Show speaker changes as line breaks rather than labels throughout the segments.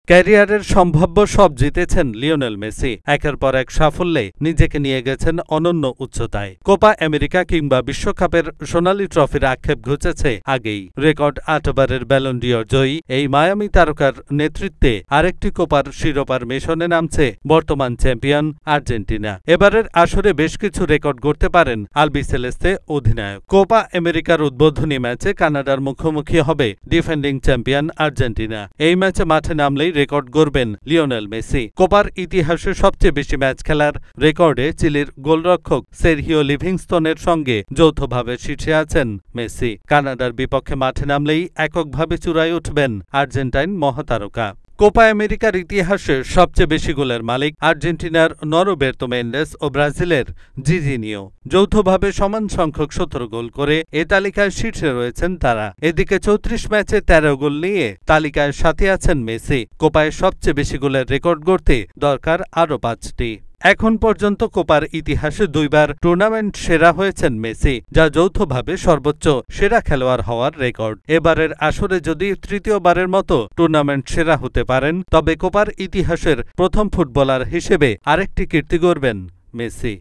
ক্যারিয়ারের সম্ভাব্য সব জিতেছেন লিওনেল মেসি। একের পর এক সাফল্যে নিজেকে নিয়ে গেছেন অনন্য উচ্চতায়। কোপা আমেরিকা কিংবা বিশ্বকাপের সোনালি ট্রফির আক্ষেপ ঘুচেছে আগেই। রেকর্ড ৮ বারের ব্যালন ডি'অর জয়ী এই মায়ামি তারকার নেতৃত্বে আরেকটি কোপার শিরোপার মিশনে নামছে বর্তমান চ্যাম্পিয়ন আর্জেন্টিনা। এবারের আসরে বেশ কিছু রেকর্ড গড়তে পারেন আলবিসেলেস্তে অধিনায়ক। কোপা আমেরিকার উদ্বোধনী ম্যাচে কানাডার মুখোমুখি হবে ডিফেন্ডিং চ্যাম্পিয়ন আর্জেন্টিনা। এই ম্যাচে মাঠে নামলেই রেকর্ড গড়বেন লিওনেল মেসি। কোপার ইতিহাসে সবচেয়ে বেশি ম্যাচ খেলার রেকর্ডে চিলির গোলরক্ষক সেরহিও লিভিংস্টোনের সঙ্গে যৌথভাবে শীর্ষে আছেন মেসি। কানাডার বিপক্ষে মাঠে নামলেই এককভাবে চূড়ায় উঠবেন আর্জেন্টাইন মহাতারকা। কোপা আমেরিকার ইতিহাসে সবচেয়ে বেশি গোলের মালিক আর্জেন্টিনার নরবের্তো মেন্ডেস ও ব্রাজিলের জিজিনিও। যৌথভাবে সমান সংখ্যক ১৭ গোল করে এ তালিকায় শীর্ষে রয়েছেন তারা। এদিকে ৩৪ ম্যাচে ১৩ গোল নিয়ে তালিকায় সাথে আছেন মেসি। কোপায় সবচেয়ে বেশি গোলের রেকর্ড গড়তে দরকার আরও ৫টি। এখন পর্যন্ত কোপার ইতিহাসে ২ বার টুর্নামেন্ট সেরা হয়েছেন মেসি, যা যৌথভাবে সর্বোচ্চ সেরা খেলোয়াড় হওয়ার রেকর্ড। এবারের আসরে যদি তৃতীয়বারের মতো টুর্নামেন্ট সেরা হতে পারেন, তবে কোপার ইতিহাসের প্রথম ফুটবলার হিসেবে আরেকটি কীর্তি গড়বেন মেসি।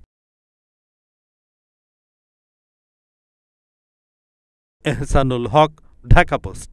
এহসানুল হক, ঢাকা পোস্ট।